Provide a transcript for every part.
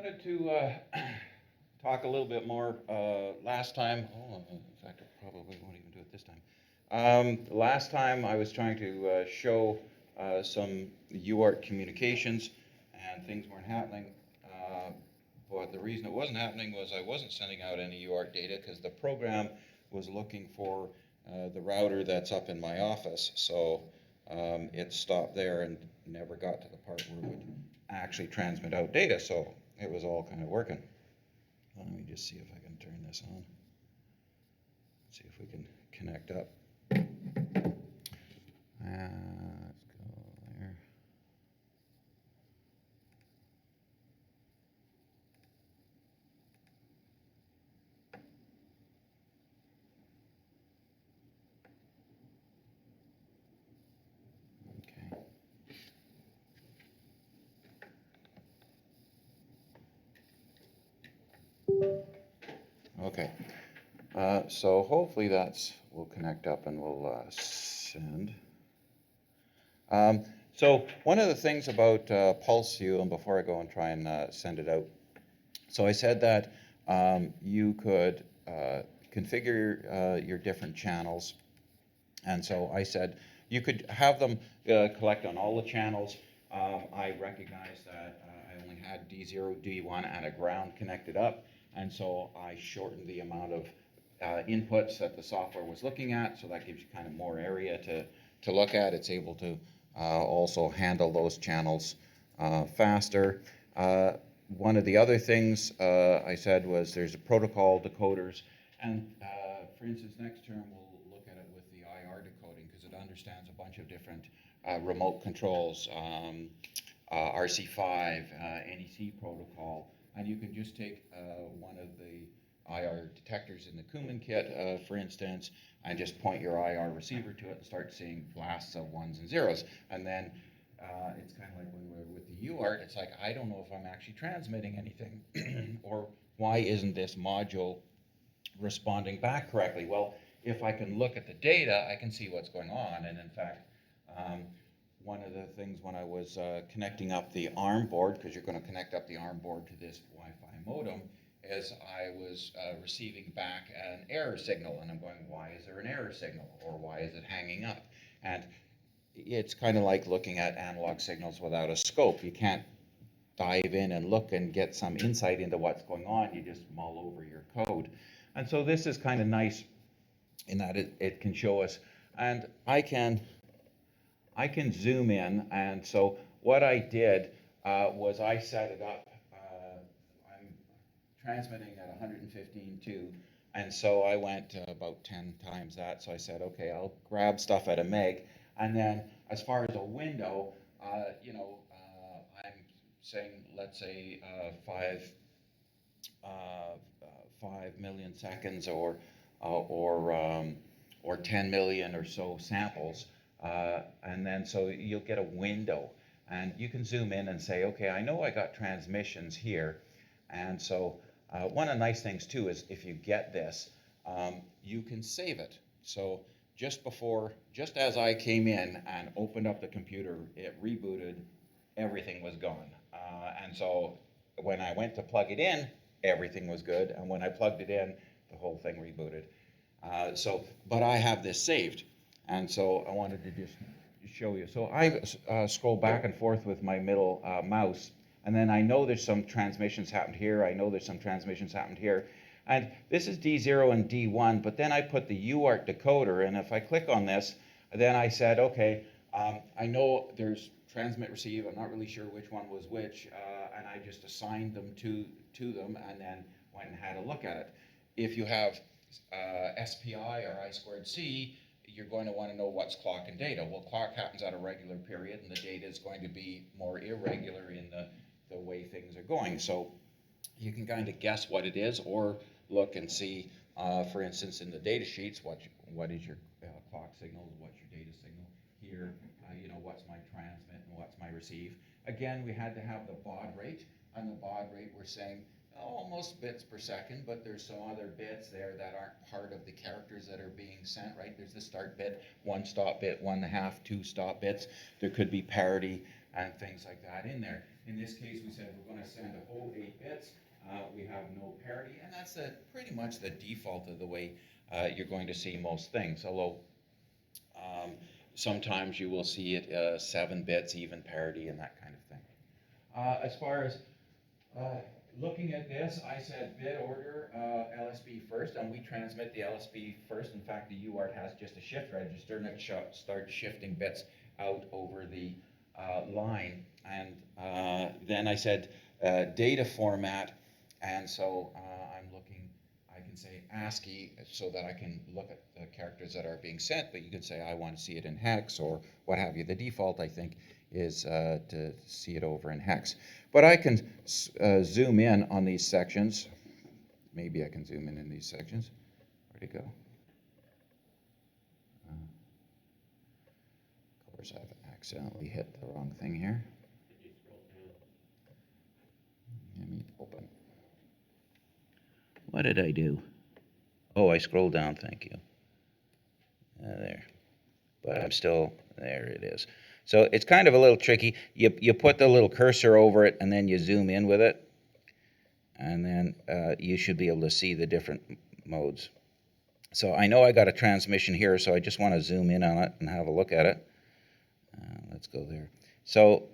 wanted to talk a little bit more. Last time, in fact, I probably won't even do it this time. Last time I was trying to show some UART communications and things weren't happening. But the reason it wasn't happening was I wasn't sending out any UART data because the program was looking for the router that's up in my office. So it stopped there and never got to the part where it would actually transmit out data. So it was all kind of working. Let me just see if I can turn this on. See if we can connect up. Let's go there. Okay. So hopefully we'll connect up and we'll send. So one of the things about PulseView, and before I go and try and send it out, so I said that you could configure your different channels, and so I said you could have them collect on all the channels. I recognized that I only had D0, D1, and a ground connected up, and so I shortened the amount of inputs that the software was looking at, so that gives you kind of more area to look at. It's able to also handle those channels faster. One of the other things I said was there's a protocol decoders, and for instance, next term we'll look at it with the IR decoding because it understands a bunch of different remote controls, RC5, NEC protocol, and you can just take one of the IR detectors in the Kuman kit, for instance, and just point your IR receiver to it and start seeing blasts of ones and zeros. And then it's kind of like when we're with the UART, it's like, I don't know if I'm actually transmitting anything, or why isn't this module responding back correctly? Well, if I can look at the data, I can see what's going on. And in fact, one of the things when I was connecting up the ARM board, because you're going to connect up the ARM board to this Wi-Fi modem, is I was receiving back an error signal, and I'm going, why is there an error signal, or why is it hanging up? And it's kind of like looking at analog signals without a scope. You can't dive in and look and get some insight into what's going on. You just mull over your code. And so this is kind of nice in that it can show us, and I can zoom in. And so what I did was I set it up. I'm transmitting at 115.2, and so I went about 10 times that. So I said, okay, I'll grab stuff at a meg, and then as far as a window, I'm saying, let's say 5 million seconds, or 10 million or so samples, and then so you'll get a window, and you can zoom in and say, okay, I know I got transmissions here, and so one of the nice things too is if you get this, you can save it. So just as I came in and opened up the computer, it rebooted, everything was gone. And so when I went to plug it in, everything was good. And when I plugged it in, the whole thing rebooted. But I have this saved. And so I wanted to just show you. So I scroll back and forth with my middle mouse. And then I know there's some transmissions happened here. I know there's some transmissions happened here. And this is D0 and D1, but then I put the UART decoder, and if I click on this, then I said, okay, I know there's transmit, receive, I'm not really sure which one was which, and I just assigned them to them, and then went and had a look at it. If you have SPI or I2C, you're going to want to know what's clock and data. Well, clock happens at a regular period, and the data is going to be more irregular in the way things are going. So you can kind of guess what it is, or look and see, for instance, in the data sheets, what is your clock signal, what's your data signal here, what's my transmit and what's my receive. Again, we had to have the baud rate, and the baud rate we're saying almost bits per second, but there's some other bits there that aren't part of the characters that are being sent, right? There's the start bit, 1 stop bit, 1.5, 2 stop bits. There could be parity and things like that in there. In this case, we said we're going to send a whole 8 bits. We have no parity, and that's pretty much the default of the way you're going to see most things, although sometimes you will see it 7 bits, even parity, and that kind of thing. As far as looking at this, I said bit order LSB first, and we transmit the LSB first. In fact, the UART has just a shift register, and it starts shifting bits out over the line. And then I said data format, and so I'm looking, I can say ASCII so that I can look at the characters that are being sent, but you could say I want to see it in hex or what have you. The default, I think, is to see it over in hex. But I can zoom in on these sections. Maybe I can zoom in these sections. Where'd it go? Of course, I've accidentally hit the wrong thing here. Let me open. What did I do? Oh, I scrolled down, thank you. There. But I'm still, there it is. So it's kind of a little tricky. You put the little cursor over it and then you zoom in with it. And then you should be able to see the different modes. So I know I got a transmission here, so I just want to zoom in on it and have a look at it. Let's go there. So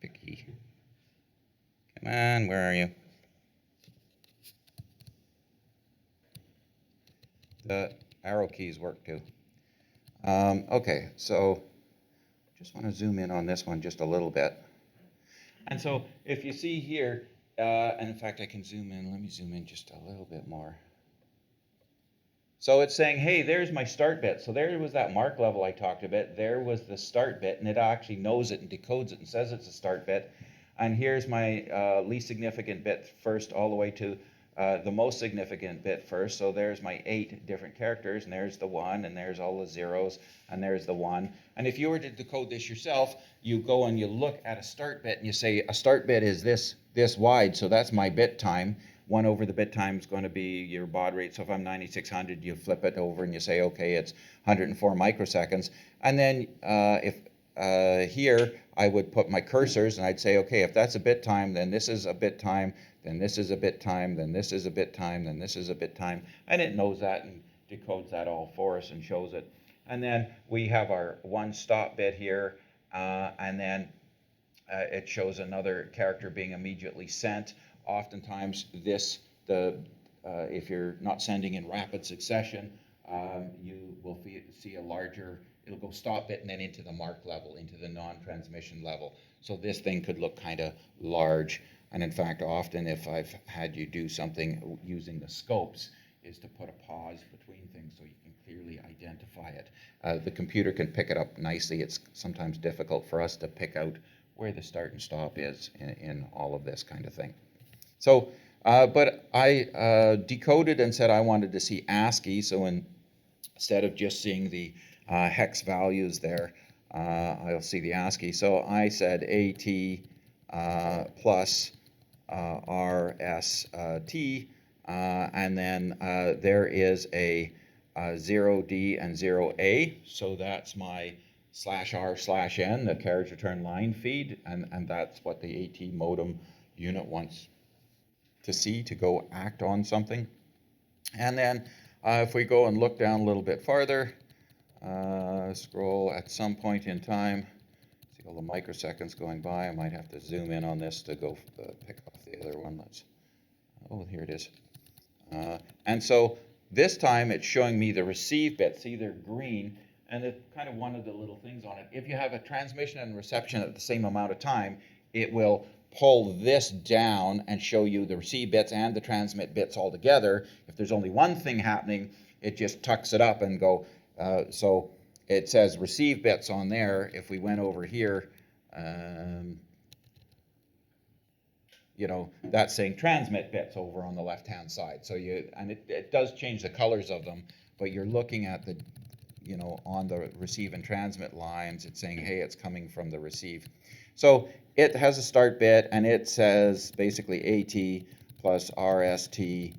picky. Come on, where are you? The arrow keys work too. Okay, so just want to zoom in on this one just a little bit. And so if you see here, and in fact I can zoom in, let me zoom in just a little bit more. So it's saying, hey, there's my start bit. So there was that mark level I talked about. There was the start bit, and it actually knows it and decodes it and says it's a start bit. And here's my least significant bit first all the way to the most significant bit first. So there's my 8 different characters, and there's the 1, and there's all the zeros, and there's the 1. And if you were to decode this yourself, you go and you look at a start bit, and you say a start bit is this wide, so that's my bit time. 1 over the bit time is going to be your baud rate. So if I'm 9600, you flip it over and you say, okay, it's 104 microseconds. And then if here I would put my cursors and I'd say, okay, if that's a bit time, then this is a bit time, then this is a bit time, then this is a bit time, then this is a bit time. And it knows that and decodes that all for us and shows it. And then we have our 1 stop bit here, and then it shows another character being immediately sent. Oftentimes if you're not sending in rapid succession, you will see a larger, it'll go stop bit and then into the mark level, into the non-transmission level. So this thing could look kind of large. And in fact, often if I've had you do something using the scopes, is to put a pause between things so you can clearly identify it. The computer can pick it up nicely. It's sometimes difficult for us to pick out where the start and stop is in all of this kind of thing. So, but I decoded and said I wanted to see ASCII, so instead of just seeing the hex values there, I'll see the ASCII. So I said AT plus RST, and then there is a 0D and 0A, so that's my /R/N, the carriage return line feed, and that's what the AT modem unit wants to see to go act on something. And then if we go and look down a little bit farther, scroll at some point in time, see all the microseconds going by. I might have to zoom in on this to go pick off the other one. Oh, here it is. And so this time it's showing me the receive bit. See, they're green, and it's kind of one of the little things on it. If you have a transmission and reception at the same amount of time, it will pull this down and show you the receive bits and the transmit bits all together. If there's only one thing happening, it just tucks it up and go. So it says receive bits on there. If we went over here, you know, that's saying transmit bits over on the left-hand side. So it does change the colors of them, but you're looking at the, you know, on the receive and transmit lines, it's saying, hey, it's coming from the receive. So it has a start bit, and it says basically AT plus RST,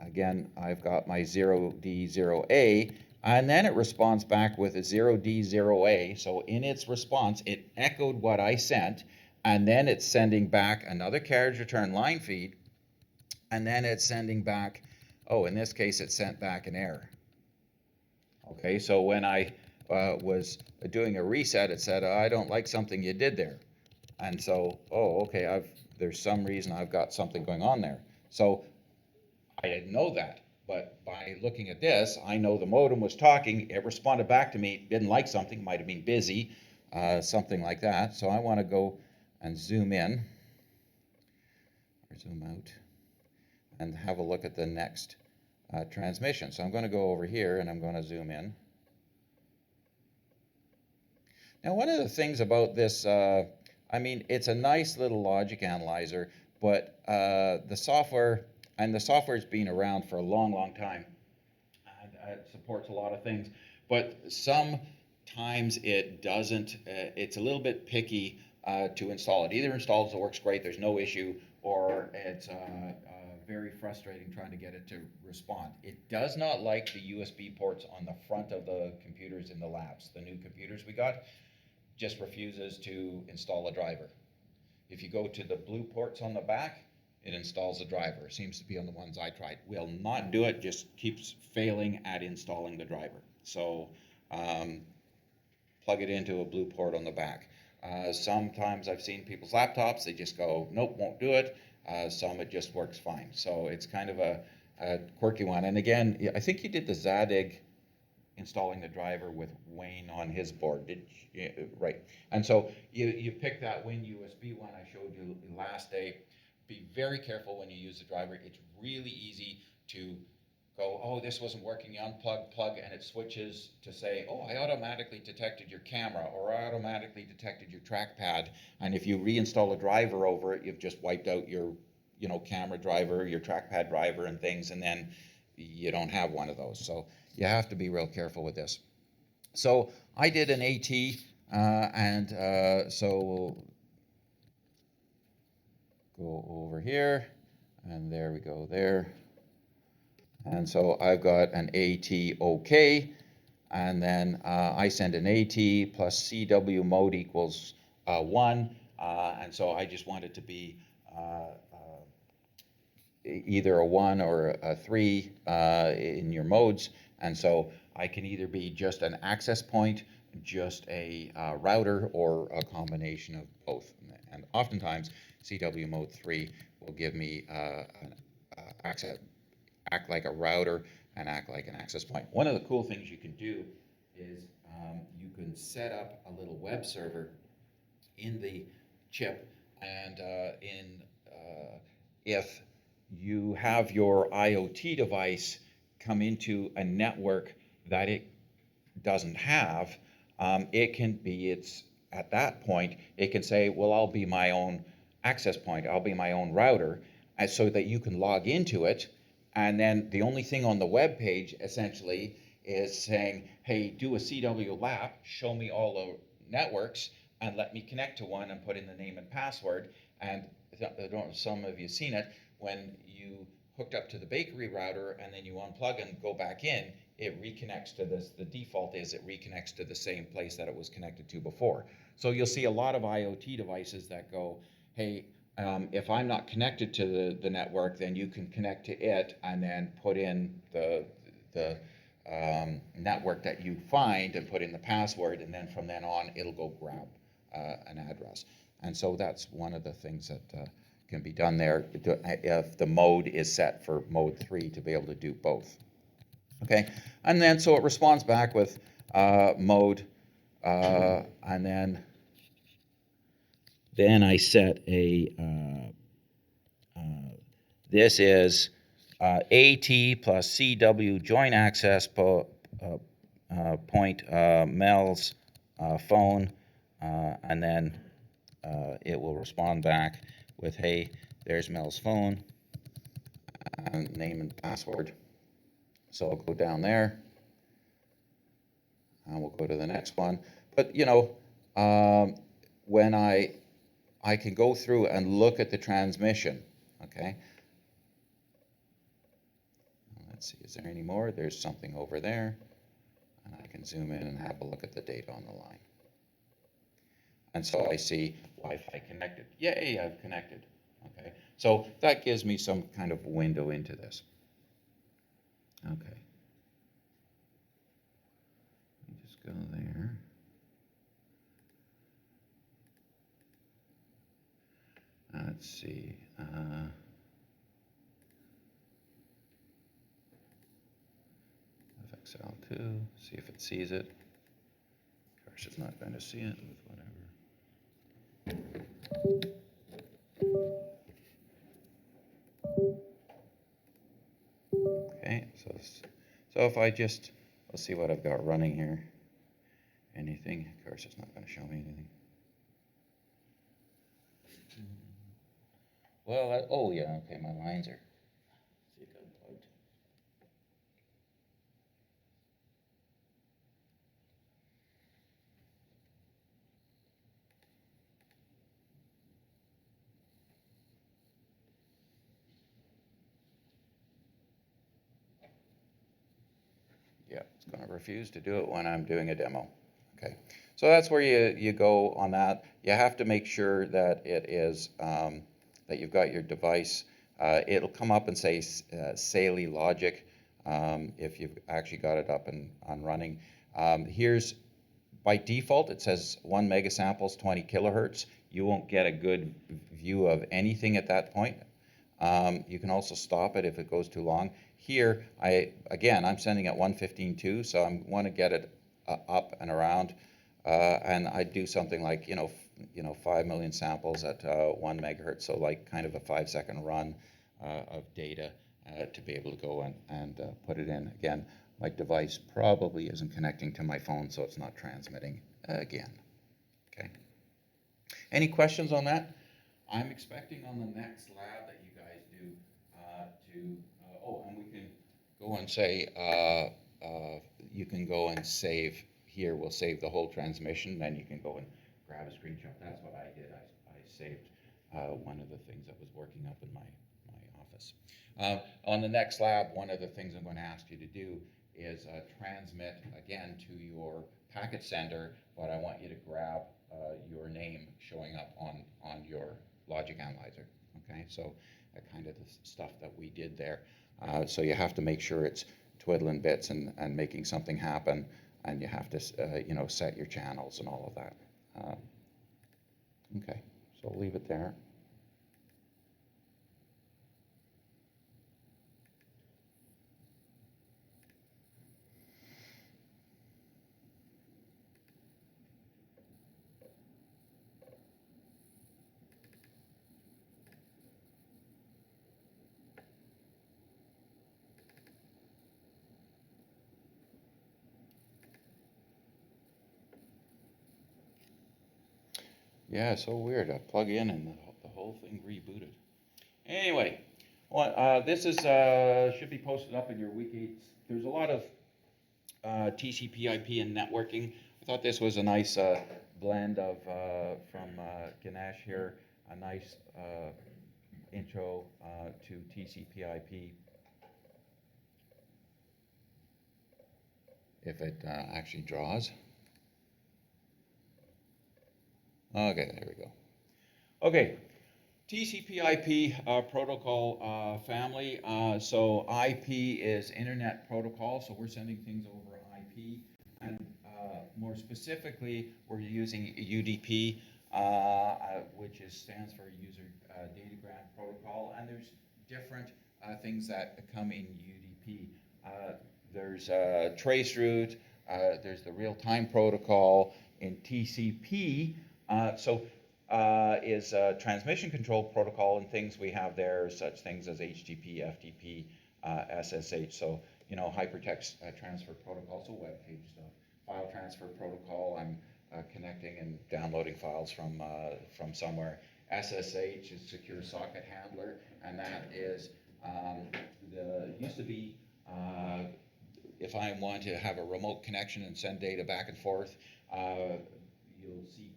again, I've got my 0D0A, and then it responds back with a 0D0A. So in its response, it echoed what I sent, and then it's sending back another carriage return line feed, and then it's sending back, oh, in this case, it sent back an error. Okay, so when I was doing a reset, it said, I don't like something you did there. And so, oh, okay, there's some reason I've got something going on there. So I didn't know that, but by looking at this, I know the modem was talking, it responded back to me, didn't like something, might have been busy, something like that. So I want to go and zoom in, or zoom out, and have a look at the next transmission. So I'm going to go over here and I'm going to zoom in. Now, one of the things about this, I mean, it's a nice little logic analyzer, but the software's been around for a long, long time, and it supports a lot of things, but sometimes it doesn't, it's a little bit picky to install it. Either installs, it works great, there's no issue, or it's very frustrating trying to get it to respond. It does not like the USB ports on the front of the computers in the labs. The new computers we got just refuses to install a driver. If you go to the blue ports on the back, it installs a driver. It seems to be on the ones I tried. Will not do it, just keeps failing at installing the driver. So plug it into a blue port on the back. Sometimes I've seen people's laptops, they just go, nope, won't do it. Some it just works fine. So it's kind of a quirky one. And again, I think you did the Zadig installing the driver with Wayne on his board, did you? Right. And so you pick that Win USB one I showed you last day. Be very careful when you use the driver. It's really easy to go, oh, this wasn't working, you unplug, plug, and it switches to say, oh, I automatically detected your camera, or I automatically detected your trackpad. And if you reinstall a driver over it, you've just wiped out your, camera driver, your trackpad driver and things, and then you don't have one of those. So you have to be real careful with this. So I did an AT, so we'll go over here, and there we go there. And so I've got an AT OK, and then I send an AT plus CW mode equals 1, and so I just want it to be either a 1 or a 3 in your modes, and so I can either be just an access point, just a router, or a combination of both. And oftentimes CW mode 3 will give me an access, act like a router and act like an access point. One of the cool things you can do is you can set up a little web server in the chip, and if you have your IoT device come into a network that it doesn't have, it's at that point, it can say, well, I'll be my own access point, I'll be my own router, and so that you can log into it. And then the only thing on the web page essentially is saying, hey, do a CW lap, show me all the networks, and let me connect to one and put in the name and password. And some of you seen it, when you hooked up to the bakery router and then you unplug and go back in, it reconnects to this. The default is it reconnects to the same place that it was connected to before. So you'll see a lot of IoT devices that go, hey, if I'm not connected to the network, then you can connect to it and then put in the network that you find and put in the password, and then from then on it'll go grab an address. And so that's one of the things that can be done there if the mode is set for mode 3 to be able to do both. Okay, and then so it responds back with mode, and then I set a, this is AT plus CW joint access point, Mel's phone, and then it will respond back with, hey, there's Mel's phone, and name and password. So I'll go down there, and we'll go to the next one. But, when I can go through and look at the transmission, okay? Let's see, is there any more? There's something over there. And I can zoom in and have a look at the data on the line. And so I see Wi-Fi connected. Yay, I've connected. Okay, so that gives me some kind of window into this. Okay. Let me just go there. Let's see. FXL2, see if it sees it. Of course, it's not going to see it with whatever. Okay, so if I just, let's see what I've got running here. Anything? Of course, it's not going to show me anything. Well, oh yeah, okay, my lines are. See if I'm plugged. Yeah, it's going to refuse to do it when I'm doing a demo. Okay, so that's where you go on that. You have to make sure that it is that you've got your device. It'll come up and say Saley Logic if you've actually got it up and running. Here's by default it says 1 megasamples 20 kilohertz. You won't get a good view of anything at that point. You can also stop it if it goes too long. Here, I'm sending at 115.2, so I want to get it up and around, and I do something like 5 million samples at 1 megahertz, so like kind of a 5-second run of data to be able to go and put it in. Again, my device probably isn't connecting to my phone, so it's not transmitting again. Okay. Any questions on that? I'm expecting on the next lab that you guys do and we can go and say, you can go and save here. We'll save the whole transmission, then you can go and grab a screenshot. That's what I did. I saved one of the things that was working up in my office. On the next lab, one of the things I'm going to ask you to do is transmit again to your packet sender, but I want you to grab your name showing up on your logic analyzer. Okay, so kind of the stuff that we did there. So you have to make sure it's twiddling bits and making something happen, and you have to set your channels and all of that. Okay, so I'll leave it there. Yeah, so weird. I plug in and the whole thing rebooted. Anyway, this is should be posted up in your Week 8. There's a lot of TCP/IP and networking. I thought this was a nice blend of from Ganesh here, a nice intro to TCP/IP. If it actually draws. Okay, there we go. Okay, TCP/IP protocol family. So IP is Internet Protocol, so we're sending things over IP. And more specifically, we're using UDP, which stands for User Datagram Protocol. And there's different things that come in UDP. There's traceroute, there's the real-time protocol. In TCP, is transmission control protocol, and things we have there, such things as HTTP, FTP, SSH, so hypertext transfer protocol, so web page stuff. File transfer protocol, I'm connecting and downloading files from somewhere. SSH is secure socket handler, and that is used to be if I want to have a remote connection and send data back and forth, you'll see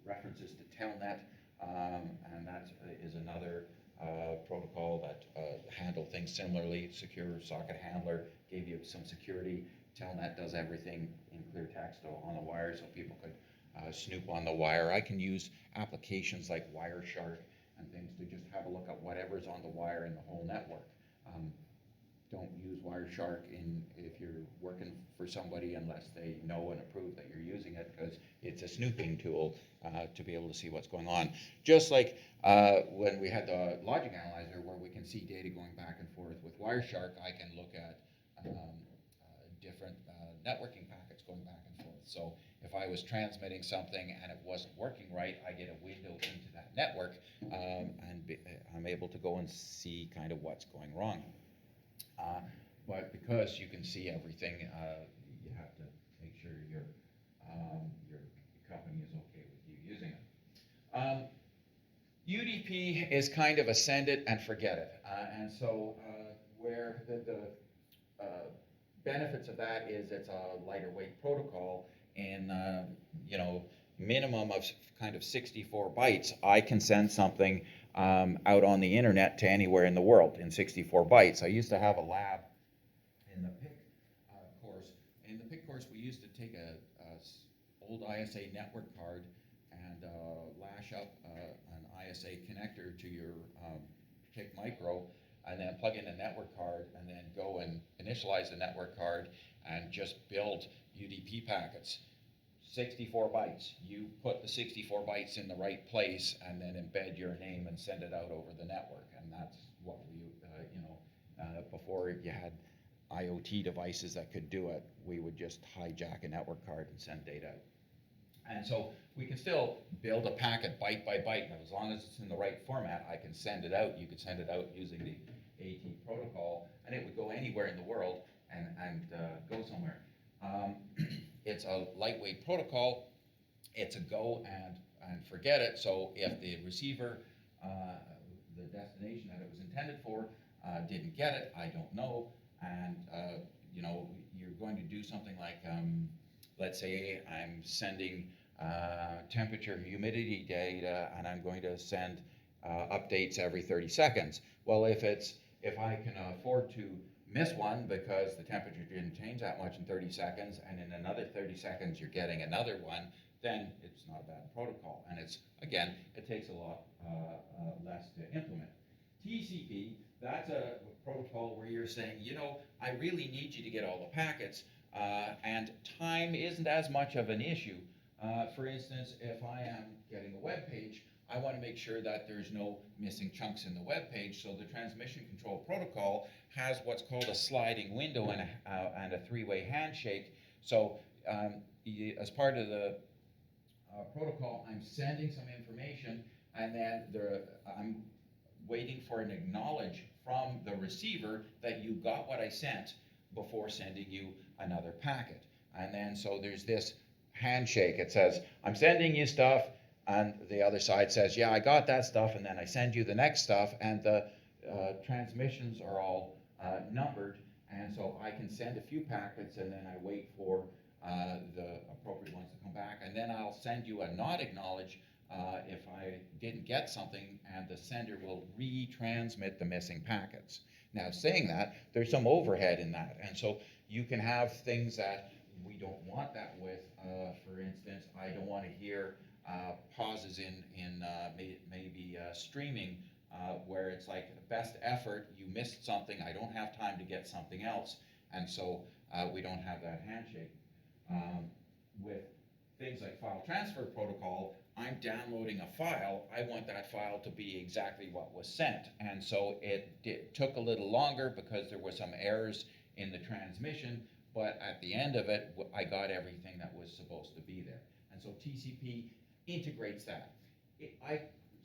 references to Telnet, and that is another protocol that handled things similarly. Secure socket handler gave you some security. Telnet does everything in clear text on the wire, so people could snoop on the wire. I can use applications like Wireshark and things to just have a look at whatever's on the wire in the whole network. Don't use Wireshark if you're working for somebody unless they know and approve that you're using it, because it's a snooping tool to be able to see what's going on. Just like when we had the logic analyzer where we can see data going back and forth with Wireshark, I can look at different networking packets going back and forth. So if I was transmitting something and it wasn't working right, I get a window into that network, and I'm able to go and see kind of what's going wrong. But because you can see everything, you have to make sure your company is okay with you using it. UDP is kind of a send it and forget it. And so where the benefits of that is it's a lighter weight protocol, and minimum of kind of 64 bytes, I can send something out on the internet to anywhere in the world in 64 bytes. I used to have a lab in the PIC course. In the PIC course, we used to take a old ISA network card and lash up an ISA connector to your PIC micro, and then plug in a network card, and then go and initialize the network card and just build UDP packets. 64 bytes. You put the 64 bytes in the right place and then embed your name and send it out over the network. And that's what we, before you had IoT devices that could do it, we would just hijack a network card and send data out. And so we can still build a packet byte by byte. Now, as long as it's in the right format, I can send it out. You could send it out using the AT protocol, and it would go anywhere in the world and go somewhere. It's a lightweight protocol. It's a go and forget it. So if the receiver, the destination that it was intended for, didn't get it, I don't know. And you're going to do something like, let's say I'm sending temperature, humidity data, and I'm going to send updates every 30 seconds. Well, if I can afford to miss one because the temperature didn't change that much in 30 seconds, and in another 30 seconds you're getting another one, then it's not a bad protocol. And it takes a lot less to implement. TCP, that's a protocol where you're saying, I really need you to get all the packets, and time isn't as much of an issue. For instance, if I am getting a web page, I want to make sure that there's no missing chunks in the web page. So the transmission control protocol has what's called a sliding window and a three-way handshake. So as part of the protocol, I'm sending some information, and then I'm waiting for an acknowledge from the receiver that you got what I sent before sending you another packet. And then so there's this handshake. It says, I'm sending you stuff, and the other side says, yeah, I got that stuff, and then I send you the next stuff, and the transmissions are all numbered, and so I can send a few packets, and then I wait for the appropriate ones to come back, and then I'll send you a not acknowledge if I didn't get something, and the sender will retransmit the missing packets. Now, saying that, there's some overhead in that, and so you can have things that we don't want that with. For instance, I don't want to hear pauses in maybe streaming where it's like best effort, you missed something, I don't have time to get something else, and so we don't have that handshake. With things like file transfer protocol, I'm downloading a file, I want that file to be exactly what was sent, and so it took a little longer because there were some errors in the transmission, but at the end of it, I got everything that was supposed to be there. And so TCP integrates that.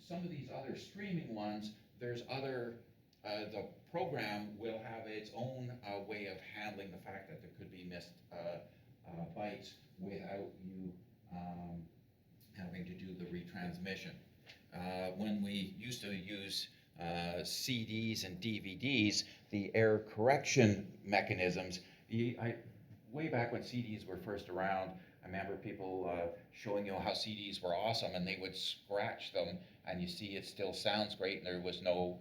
Some of these other streaming ones, there's other, the program will have its own way of handling the fact that there could be missed bytes without you having to do the retransmission. When we used to use CDs and DVDs, the error correction mechanisms, way back when CDs were first around, I remember people showing how CDs were awesome, and they would scratch them, and you see it still sounds great, and there was no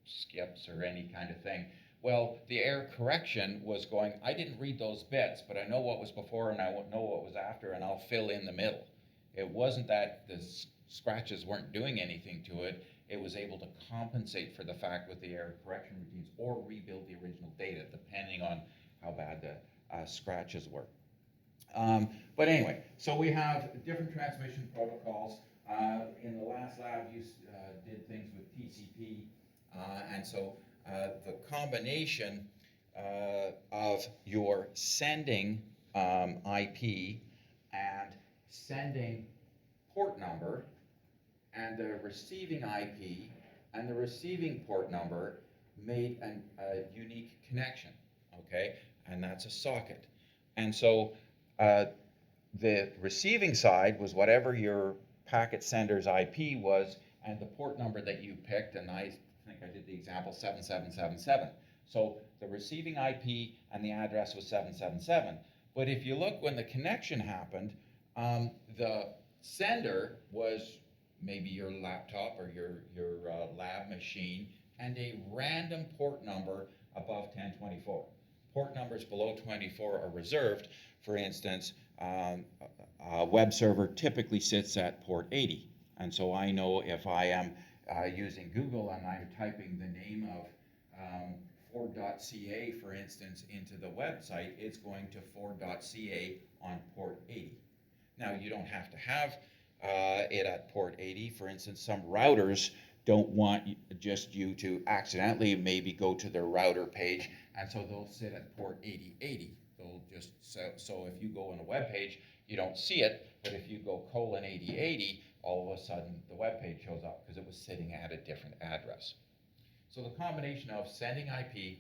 skips or any kind of thing. Well, the error correction was going, I didn't read those bits, but I know what was before and I know what was after, and I'll fill in the middle. It wasn't that the scratches weren't doing anything to it. It was able to compensate for the fact with the error correction routines or rebuild the original data, depending on how bad the scratches were. But anyway, so we have different transmission protocols. In the last lab, you did things with TCP, and so the combination of your sending IP and sending port number and the receiving IP and the receiving port number made a unique connection, okay? And that's a socket. And so the receiving side was whatever your packet sender's IP was and the port number that you picked, and I think I did the example 7777. So the receiving IP and the address was 777. But if you look when the connection happened, the sender was maybe your laptop or your lab machine and a random port number above 1024. Port numbers below 24 are reserved. For instance, a web server typically sits at port 80. And so I know if I am using Google and I'm typing the name of Ford.ca, for instance, into the website, it's going to Ford.ca on port 80. Now, you don't have to have it at port 80. For instance, some routers don't want just you to accidentally maybe go to their router page, and so they'll sit at port 8080. They'll just, so if you go on a web page, you don't see it, but if you go :8080, all of a sudden the web page shows up because it was sitting at a different address. So the combination of sending IP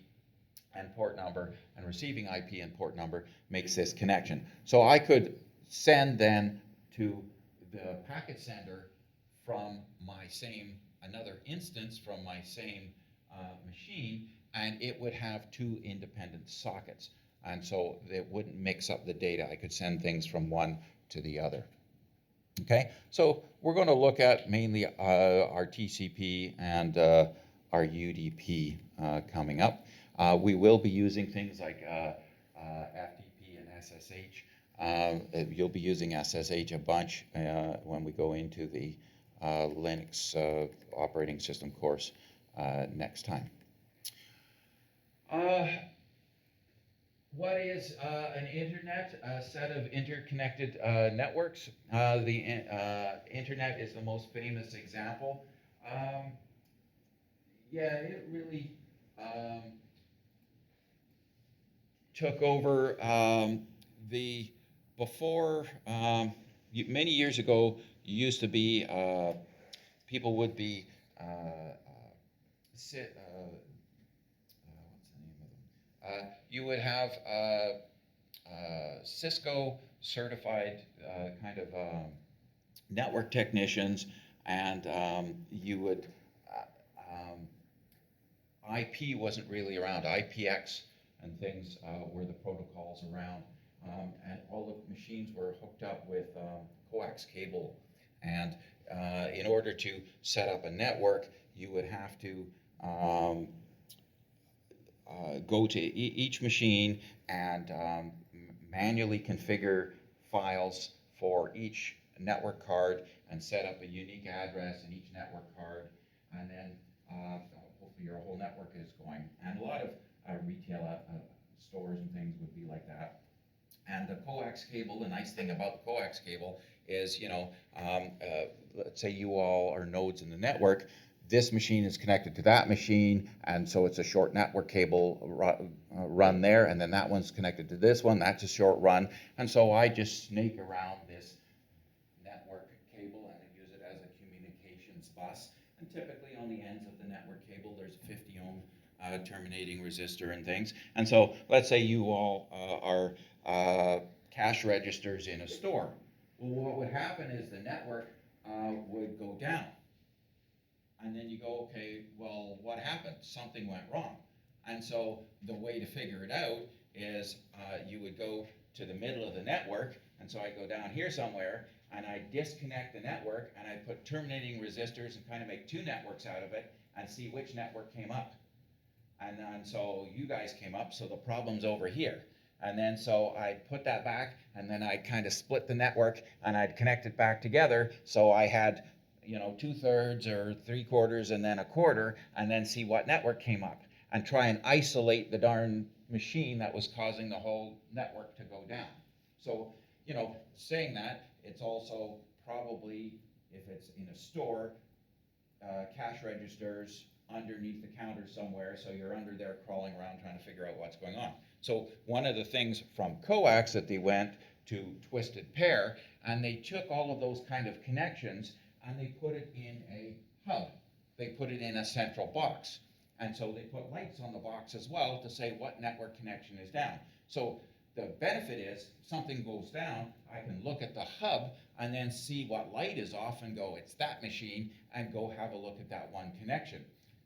and port number and receiving IP and port number makes this connection. So I could send then to the packet sender from my same, another instance from my same machine, and it would have two independent sockets. And so it wouldn't mix up the data. I could send things from one to the other. Okay, so we're going to look at mainly our TCP and our UDP coming up. We will be using things like FTP and SSH. You'll be using SSH a bunch when we go into the Linux operating system course next time. What is an internet? A set of interconnected networks. The internet is the most famous example. Yeah, it really took over before, many years ago, used to be, people would be, what's the name of them? You would have Cisco certified kind of network technicians, and you would, IP wasn't really around. IPX and things were the protocols around, and all the machines were hooked up with coax cable. And in order to set up a network, you would have to go to each machine and manually configure files for each network card and set up a unique address in each network card, and then hopefully your whole network is going. And a lot of retail stores and things would be like that. And the coax cable, the nice thing about the coax cable is, you know, let's say you all are nodes in the network. This machine is connected to that machine, and so it's a short network cable run there, and then that one's connected to this one, that's a short run. And so I just snake around this network cable and use it as a communications bus. And typically on the ends of the network cable, there's a 50 ohm terminating resistor and things. And so let's say you all are cash registers in a store. Well, what would happen is the network would go down. And then you go, okay, well, what happened? Something went wrong. And so the way to figure it out is you would go to the middle of the network. And so I go down here somewhere, and I disconnect the network, and I put terminating resistors and kind of make two networks out of it. and see which network came up. And then so you guys came up, so the problem's over here. And then so I'd put that back, and then I'd kind of split the network, and I'd connect it back together. So I had, 2/3 or 3/4 and then a quarter, and then see what network came up, and try and isolate the darn machine that was causing the whole network to go down. So, saying that, it's also probably, if it's in a store, cash registers underneath the counter somewhere, so you're under there crawling around trying to figure out what's going on. So one of the things from coax that they went to twisted pair, and they took all of those kind of connections and they put it in a hub. They put it in a central box. And so they put lights on the box as well to say what network connection is down. So the benefit is, something goes down, I can look at the hub and then see what light is off and go, it's that machine, and go have a look at that one connection.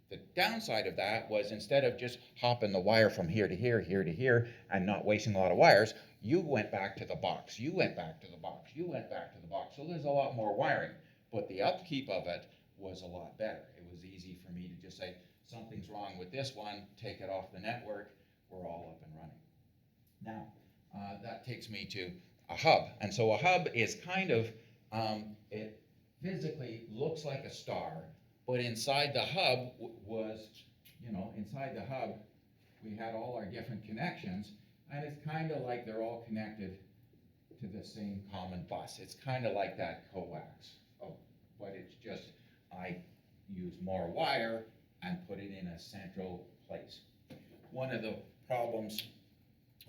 The downside of that was, instead of just hopping the wire from here to here, here to here, and not wasting a lot of wires, you went back to the box, you went back to the box, you went back to the box. So there's a lot more wiring, but the upkeep of it was a lot better. It was easy for me to just say, something's wrong with this one, take it off the network, we're all up and running. Now, that takes me to a hub. And so a hub is kind of, it physically looks like a star, but inside the hub inside the hub, we had all our different connections, and it's kind of like they're all connected to the same common bus. It's kind of like that coax, but it's just, I use more wire and put it in a central place. One of the problems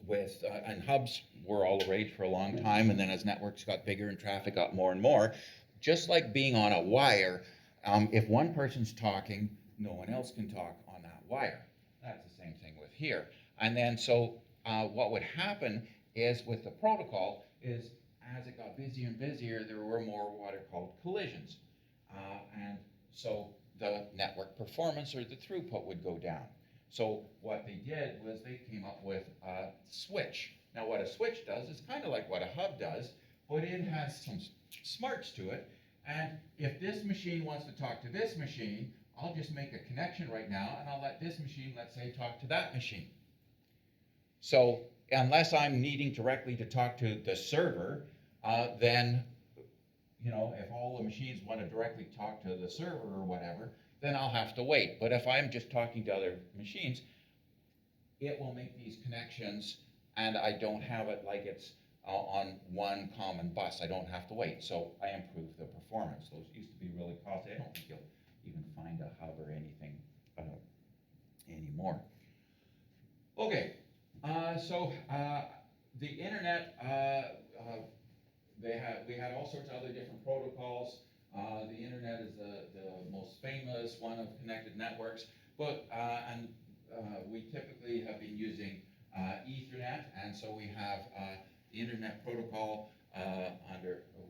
with, and hubs were all the rage for a long time, and then as networks got bigger and traffic got more and more, just like being on a wire, if one person's talking, no one else can talk on that wire. That's the same thing with here. And then so what would happen is, with the protocol, is as it got busier and busier, there were more what are called collisions. And so the network performance, or the throughput, would go down. So what they did was they came up with a switch. Now what a switch does is kind of like what a hub does, but it has some smarts to it. And if this machine wants to talk to this machine, I'll just make a connection right now, and I'll let this machine, let's say, talk to that machine. So unless I'm needing directly to talk to the server, then, if all the machines want to directly talk to the server or whatever, then I'll have to wait. But if I'm just talking to other machines, it will make these connections, and I don't have it like it's on one common bus. I don't have to wait. So I improve the performance. Those used to be really costly. I don't think you'll even find a hub or anything anymore. Okay, so the internet, we had all sorts of other different protocols. The internet is the most famous one of connected networks, but we typically have been using Ethernet, and so we have the internet protocol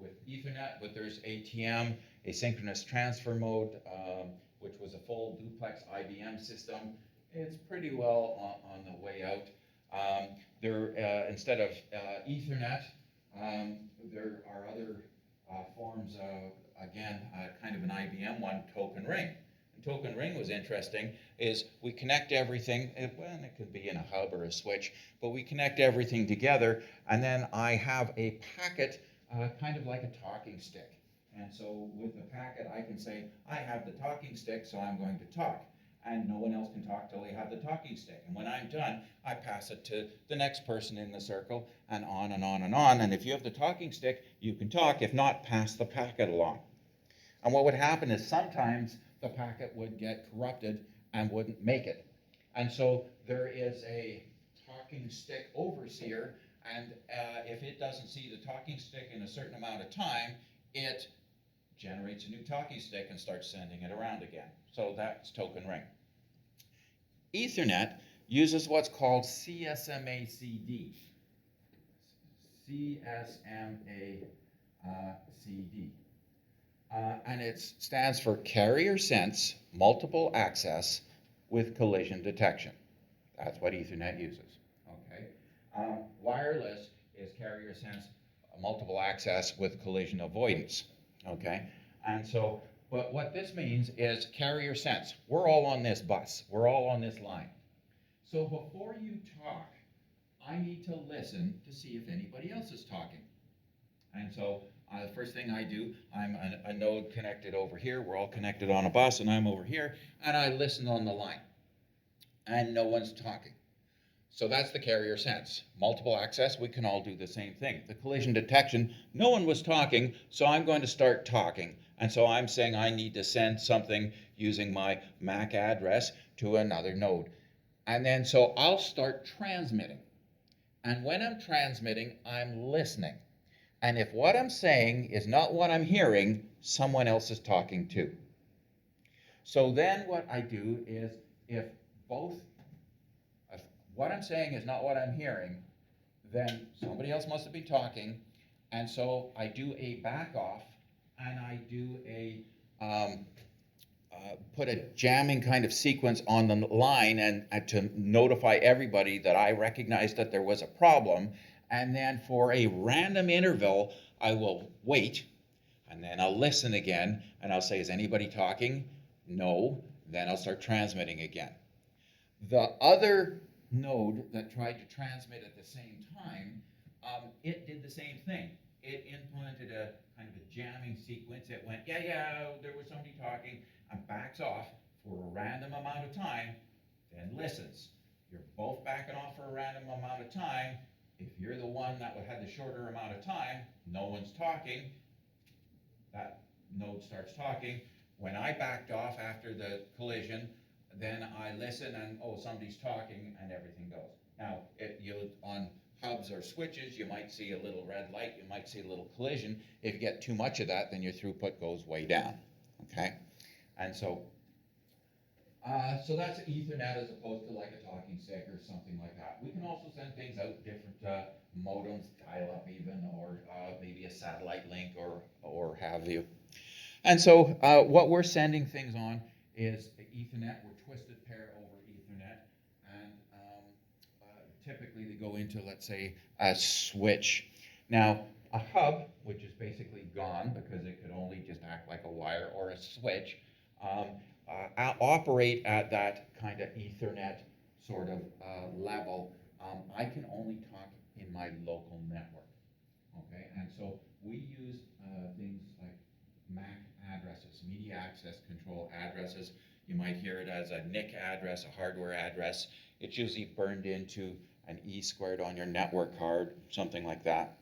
with Ethernet, but there's ATM, asynchronous transfer mode, which was a full duplex IBM system. It's pretty well on the way out. Instead of Ethernet, there are other forms of, again, kind of an IBM one, token ring. And token ring was interesting, is we connect everything, it could be in a hub or a switch, but we connect everything together, and then I have a packet, kind of like a talking stick. And so with the packet, I can say, I have the talking stick, so I'm going to talk. And no one else can talk till they have the talking stick. And when I'm done, I pass it to the next person in the circle, and on and on and on. And if you have the talking stick, you can talk. If not, pass the packet along. And what would happen is sometimes the packet would get corrupted and wouldn't make it. And so there is a talking stick overseer, and if it doesn't see the talking stick in a certain amount of time, it generates a new talking stick and starts sending it around again. So that's token ring. Ethernet uses what's called CSMA-CD. CSMA-CD. And it stands for Carrier Sense Multiple Access with Collision Detection. That's what Ethernet uses. Okay. Wireless is Carrier Sense Multiple Access with Collision Avoidance. Okay. And so But what this means is carrier sense. We're all on this bus. We're all on this line. So before you talk, I need to listen to see if anybody else is talking. And so the first thing I do, I'm a node connected over here. We're all connected on a bus, and I'm over here, and I listen on the line. And no one's talking. So that's the carrier sense. Multiple access, we can all do the same thing. The collision detection, no one was talking, so I'm going to start talking. And so I'm saying I need to send something using my MAC address to another node. And then so I'll start transmitting. And when I'm transmitting, I'm listening. And if what I'm saying is not what I'm hearing, someone else is talking too. So then what I do is if what I'm saying is not what I'm hearing, then somebody else must have been talking, and so I do a back off, and I do a put a jamming kind of sequence on the line and to notify everybody that I recognize that there was a problem, and then for a random interval, I will wait, and then I'll listen again, and I'll say, is anybody talking? No. Then I'll start transmitting again. The other node that tried to transmit at the same time, it did the same thing. It implemented a kind of a jamming sequence. It went, yeah, there was somebody talking, and backs off for a random amount of time, then listens. You're both backing off for a random amount of time. If you're the one that had the shorter amount of time, no one's talking, that node starts talking. When I backed off after the collision, then I listen and, oh, somebody's talking, and everything goes. Now, on hubs or switches, you might see a little red light, you might see a little collision. If you get too much of that, then your throughput goes way down, okay? And so that's Ethernet as opposed to like a talking stick or something like that. We can also send things out, different modems, dial-up even, or maybe a satellite link or have you. And so what we're sending things on is Ethernet. We're twisted pair over Ethernet, and typically they go into, let's say, a switch. Now, a hub, which is basically gone because it could only just act like a wire, or a switch, operate at that kind of Ethernet sort of level. I can only talk in my local network, okay? And so we use things like MAC addresses, media access control addresses. You might hear it as a NIC address, a hardware address. It's usually burned into an E² on your network card, something like that.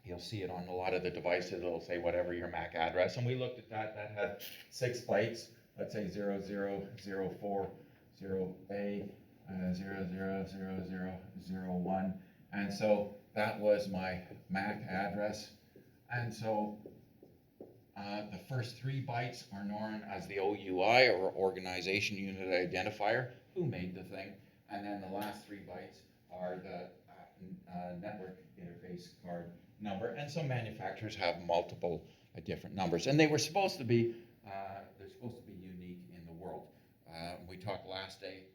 You'll see it on a lot of the devices. It'll say whatever your MAC address. And we looked at that. That had 6 bytes. Let's say 0004 0A 000001. And so that was my MAC address. And so the first 3 bytes are known as the OUI, or Organization Unit Identifier, who made the thing. And then the last 3 bytes are the network interface card number. And some manufacturers have multiple different numbers. And they were supposed to be, unique in the world. We talked last day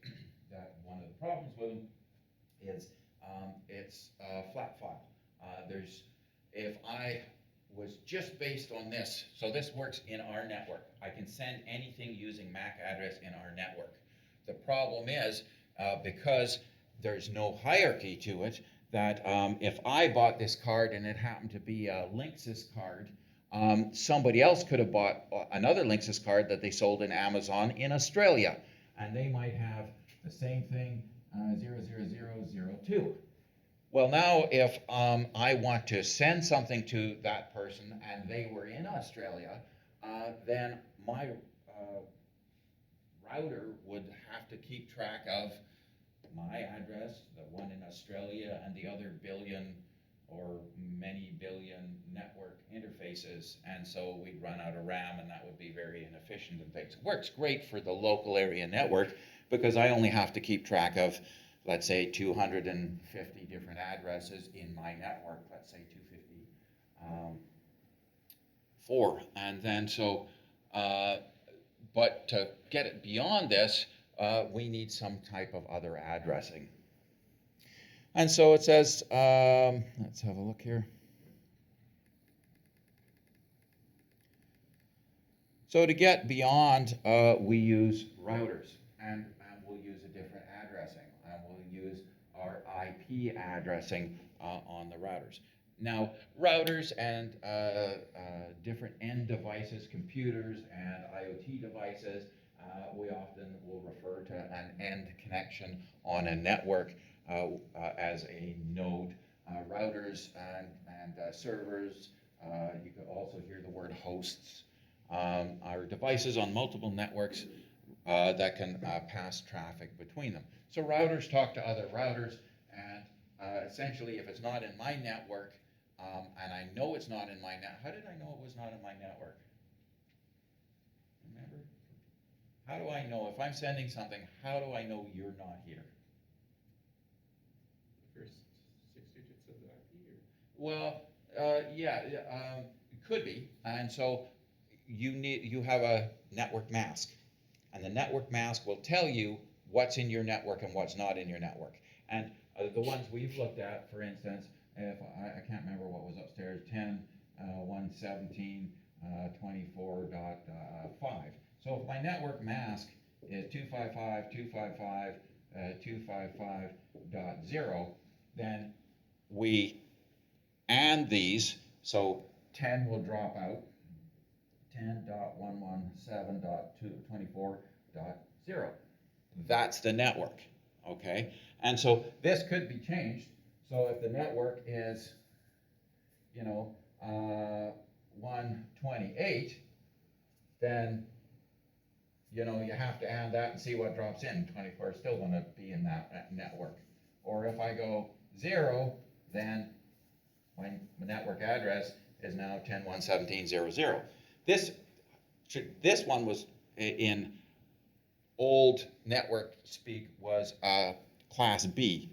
that one of the problems with them is it's a flat file. If I was just based on this, so this works in our network. I can send anything using MAC address in our network. The problem is, because there's no hierarchy to it, that if I bought this card and it happened to be a Linksys card, somebody else could have bought another Linksys card that they sold in Amazon in Australia, and they might have the same thing, 00002. Well, now if I want to send something to that person and they were in Australia, then my router would have to keep track of my address, the one in Australia, and the other billion or many billion network interfaces, and so we'd run out of RAM, and that would be very inefficient and things. It works great for the local area network because I only have to keep track of, let's say, 250 different addresses in my network, let's say 254. And then so, but to get it beyond this, we need some type of other addressing. And so it says, let's have a look here. So to get beyond, we use routers, and we'll use a different addressing, and we'll use our IP addressing on the routers. Now, routers and different end devices, computers and IoT devices, we often will refer to an end connection on a network as a node. Routers and servers, you could also hear the word hosts, are devices on multiple networks that can pass traffic between them. So routers talk to other routers, and essentially if it's not in my network, and I know it's not in my net, how did I know it was not in my network? Remember? How do I know if I'm sending something, how do I know you're not here? The first 6 digits of the IP? Well, it could be. And so you have a network mask, and the network mask will tell you what's in your network and what's not in your network. And the ones we've looked at, for instance, if I can't remember what was upstairs, 10.117, 24.5. So if my network mask is 255, 255.0, then we and these, so 10 will drop out, 10.117.24.0. That's the network, okay? And so this could be changed. So if the network is, 128, then, you have to add that and see what drops in. 24 is still going to be in that network. Or if I go 0, then my network address is now 10.117.0.0. This one was in old network speak was class B,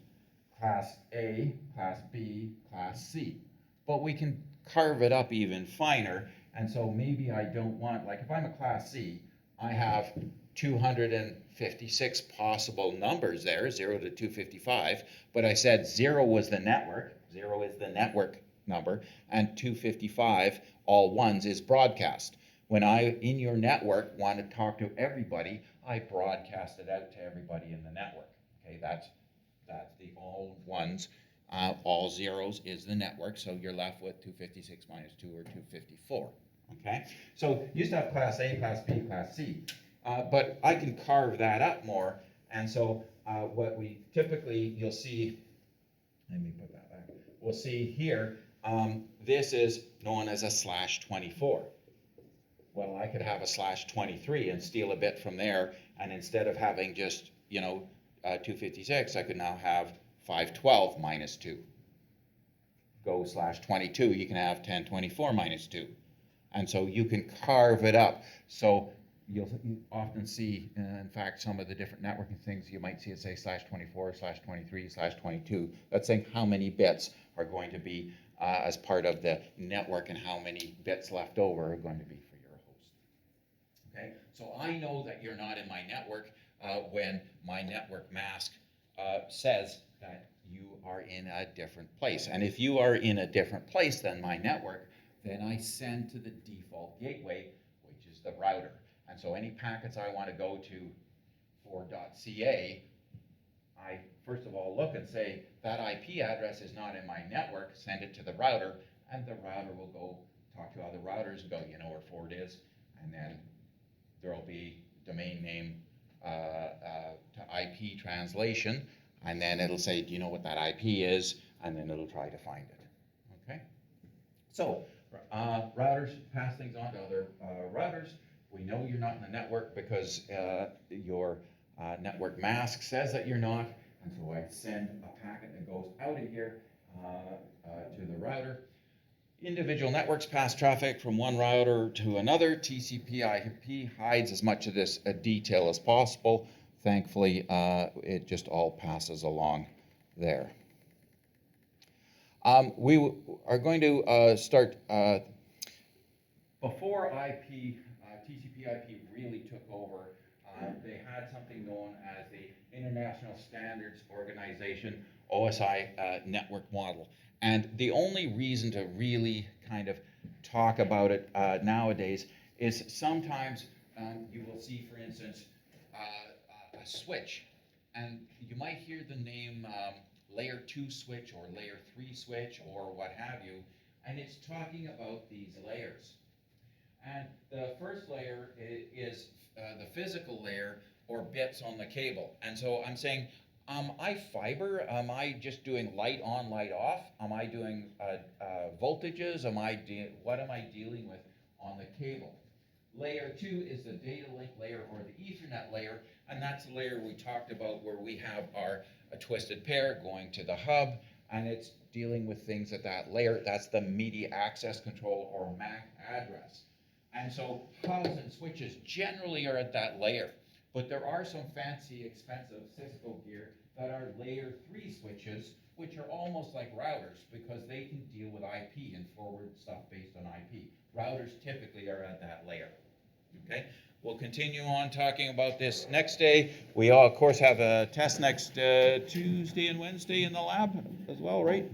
class A, class B, class C. But we can carve it up even finer, and so maybe I don't want, like if I'm a class C, I have 256 possible numbers there, 0 to 255, but I said 0 was the network, 0 is the network number, and 255, all ones, is broadcast. When I, in your network, want to talk to everybody, I broadcast it out to everybody in the network. Okay, that's the all ones. All zeros is the network, so you're left with 256 minus 2, or 254. Okay, so you used to have class A, class B, class C, but I can carve that up more, and so what we typically, you'll see, let me put that back, we'll see here, this is known as a /24. Well, I could have a /23 and steal a bit from there, and instead of having just, 256, I could now have 512 minus 2. Go /22, you can have 1024 minus 2. And so you can carve it up. So you often see, in fact, some of the different networking things, you might see it say /24, /23, /22. That's saying how many bits are going to be as part of the network and how many bits left over are going to be for your host. Okay, so I know that you're not in my network when my network mask says that you are in a different place. And if you are in a different place than my network, then I send to the default gateway, which is the router. And so any packets I want to go to for .ca, I first of all look and say, that IP address is not in my network, send it to the router, and the router will go talk to other routers and go, you know where Ford is? And then there'll be domain name to IP translation, and then it'll say, do you know what that IP is? And then it'll try to find it, okay? So, routers pass things on to other routers. We know you're not in the network because your network mask says that you're not, and so I send a packet that goes out of here to the router. Individual networks pass traffic from one router to another. TCP/IP hides as much of this detail as possible. Thankfully, it just all passes along there. We are going to start, before TCP/IP really took over, they had something known as the International Standards Organization, OSI network model. And the only reason to really kind of talk about it nowadays is sometimes you will see, for instance, a switch, and you might hear the name layer 2 switch or layer 3 switch or what have you, and it's talking about these layers. And the first layer is the physical layer or bits on the cable. And so I'm saying, am I fiber? Am I just doing light on, light off? Am I doing voltages? What am I dealing with on the cable? Layer 2 is the data link layer or the Ethernet layer, and that's the layer we talked about where we have our twisted pair going to the hub, and it's dealing with things at that layer. That's the media access control or MAC address. And so hubs and switches generally are at that layer, but there are some fancy, expensive Cisco gear that are layer 3 switches, which are almost like routers because they can deal with IP and forward stuff based on IP. Routers typically are at that layer. Okay, we'll continue on talking about this next day. We all, of course, have a test next Tuesday and Wednesday in the lab as well, right?